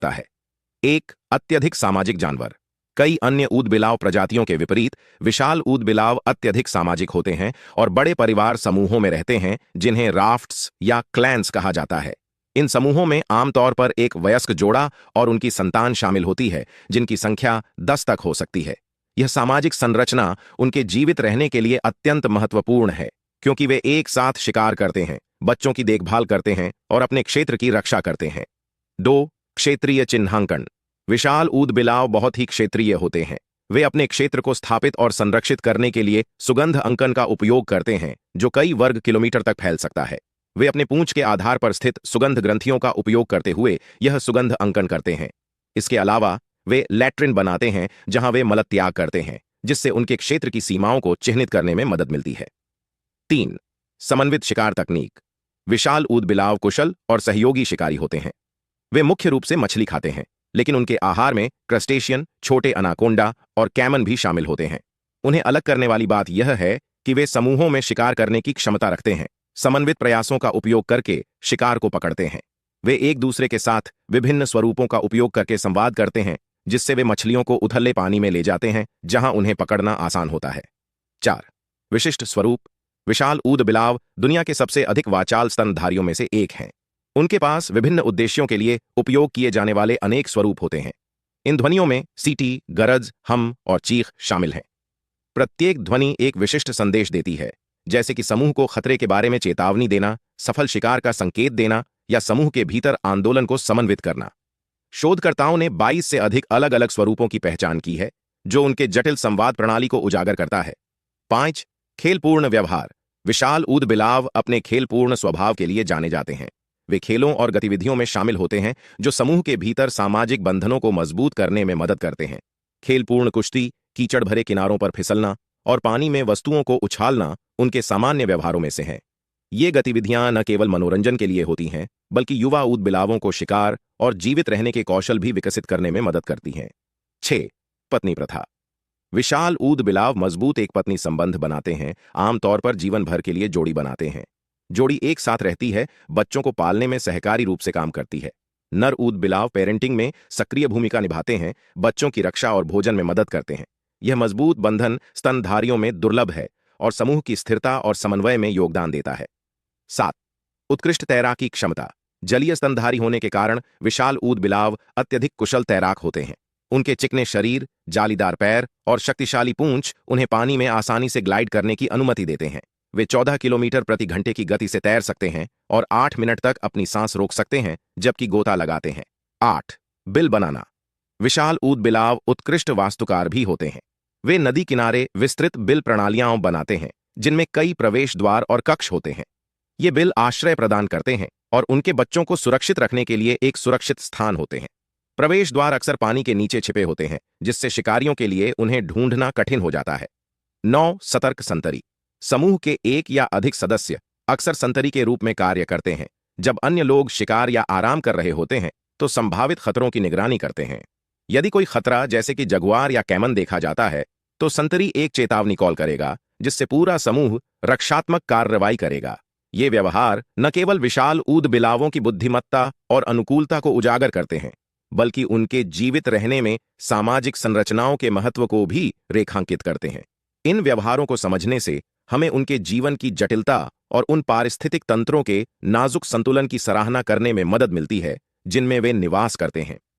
सकता है। एक अत्यधिक सामाजिक जानवर। कई अन्य ऊदबिलाव प्रजातियों के विपरीत विशाल ऊदबिलाव अत्यधिक सामाजिक होते हैं और बड़े परिवार समूहों में रहते हैं, जिन्हें राफ्ट्स या क्लैन्स कहा जाता है। इन समूहों में आमतौर पर एक वयस्क जोड़ा और उनकी संतान शामिल होती है, जिनकी संख्या 10 तक हो सकती है। यह सामाजिक संरचना उनके जीवित रहने के लिए अत्यंत महत्वपूर्ण है, क्योंकि वे एक साथ शिकार करते हैं, बच्चों की देखभाल करते हैं और अपने क्षेत्र की रक्षा करते हैं। 2. क्षेत्रीय चिन्हांकन। विशाल ऊदबिलाव बहुत ही क्षेत्रीय होते हैं। वे अपने क्षेत्र को स्थापित और संरक्षित करने के लिए सुगंध अंकन का उपयोग करते हैं, जो कई वर्ग किलोमीटर तक फैल सकता है। वे अपने पूंछ के आधार पर स्थित सुगंध ग्रंथियों का उपयोग करते हुए यह सुगंध अंकन करते हैं। इसके अलावा वे लैट्रिन बनाते हैं, जहां वे मलत्याग करते हैं, जिससे उनके क्षेत्र की सीमाओं को चिह्नित करने में मदद मिलती है। 3. समन्वित शिकार तकनीक। विशाल ऊदबिलाव कुशल और सहयोगी शिकारी होते हैं। वे मुख्य रूप से मछली खाते हैं, लेकिन उनके आहार में क्रस्टेशियन, छोटे अनाकोंडा और कैमन भी शामिल होते हैं। उन्हें अलग करने वाली बात यह है कि वे समूहों में शिकार करने की क्षमता रखते हैं, समन्वित प्रयासों का उपयोग करके शिकार को पकड़ते हैं। वे एक दूसरे के साथ विभिन्न स्वरूपों का उपयोग करके संवाद करते हैं, जिससे वे मछलियों को उथले पानी में ले जाते हैं, जहां उन्हें पकड़ना आसान होता है। 4. विशिष्ट स्वरूप। विशाल ऊदबिलाव दुनिया के सबसे अधिक वाचाल स्तनधारियों में से एक हैं। उनके पास विभिन्न उद्देश्यों के लिए उपयोग किए जाने वाले अनेक स्वरूप होते हैं। इन ध्वनियों में सीटी, गरज, हम और चीख शामिल हैं। प्रत्येक ध्वनि एक विशिष्ट संदेश देती है, जैसे कि समूह को खतरे के बारे में चेतावनी देना, सफल शिकार का संकेत देना या समूह के भीतर आंदोलन को समन्वित करना। शोधकर्ताओं ने 22 से अधिक अलग अलग स्वरूपों की पहचान की है, जो उनके जटिल संवाद प्रणाली को उजागर करता है। 5. खेलपूर्ण व्यवहार। विशाल ऊदबिलाव अपने खेलपूर्ण स्वभाव के लिए जाने जाते हैं। वे खेलों और गतिविधियों में शामिल होते हैं, जो समूह के भीतर सामाजिक बंधनों को मजबूत करने में मदद करते हैं। खेलपूर्ण कुश्ती, कीचड़ भरे किनारों पर फिसलना और पानी में वस्तुओं को उछालना उनके सामान्य व्यवहारों में से हैं। ये गतिविधियां न केवल मनोरंजन के लिए होती हैं, बल्कि युवा ऊदबिलावों को शिकार और जीवित रहने के कौशल भी विकसित करने में मदद करती हैं। 6. पत्नी प्रथा। विशाल ऊदबिलाव मजबूत एक पत्नी संबंध बनाते हैं, आमतौर पर जीवन भर के लिए जोड़ी बनाते हैं। जोड़ी एक साथ रहती है, बच्चों को पालने में सहकारी रूप से काम करती है। नर ऊदबिलाव पेरेंटिंग में सक्रिय भूमिका निभाते हैं, बच्चों की रक्षा और भोजन में मदद करते हैं। यह मजबूत बंधन स्तनधारियों में दुर्लभ है और समूह की स्थिरता और समन्वय में योगदान देता है। 7. उत्कृष्ट तैराकी क्षमता। जलीय स्तनधारी होने के कारण विशाल ऊदबिलाव अत्यधिक कुशल तैराक होते हैं। उनके चिकने शरीर, जालीदार पैर और शक्तिशाली पूंछ उन्हें पानी में आसानी से ग्लाइड करने की अनुमति देते हैं। वे 14 किलोमीटर प्रति घंटे की गति से तैर सकते हैं और 8 मिनट तक अपनी सांस रोक सकते हैं, जबकि गोता लगाते हैं। 8. बिल बनाना। विशाल ऊदबिलाव उत्कृष्ट वास्तुकार भी होते हैं। वे नदी किनारे विस्तृत बिल प्रणालियां बनाते हैं, जिनमें कई प्रवेश द्वार और कक्ष होते हैं। ये बिल आश्रय प्रदान करते हैं और उनके बच्चों को सुरक्षित रखने के लिए एक सुरक्षित स्थान होते हैं। प्रवेश द्वार अक्सर पानी के नीचे छिपे होते हैं, जिससे शिकारियों के लिए उन्हें ढूंढना कठिन हो जाता है। 9. सतर्क संतरी। समूह के एक या अधिक सदस्य अक्सर संतरी के रूप में कार्य करते हैं। जब अन्य लोग शिकार या आराम कर रहे होते हैं, तो संभावित खतरों की निगरानी करते हैं। यदि कोई खतरा जैसे कि जगुआर या कैमन देखा जाता है, तो संतरी एक चेतावनी कॉल करेगा, जिससे पूरा समूह रक्षात्मक कार्रवाई करेगा। ये व्यवहार न केवल विशाल ऊदबिलावों की बुद्धिमत्ता और अनुकूलता को उजागर करते हैं, बल्कि उनके जीवित रहने में सामाजिक संरचनाओं के महत्व को भी रेखांकित करते हैं। इन व्यवहारों को समझने से हमें उनके जीवन की जटिलता और उन पारिस्थितिक तंत्रों के नाजुक संतुलन की सराहना करने में मदद मिलती है, जिनमें वे निवास करते हैं।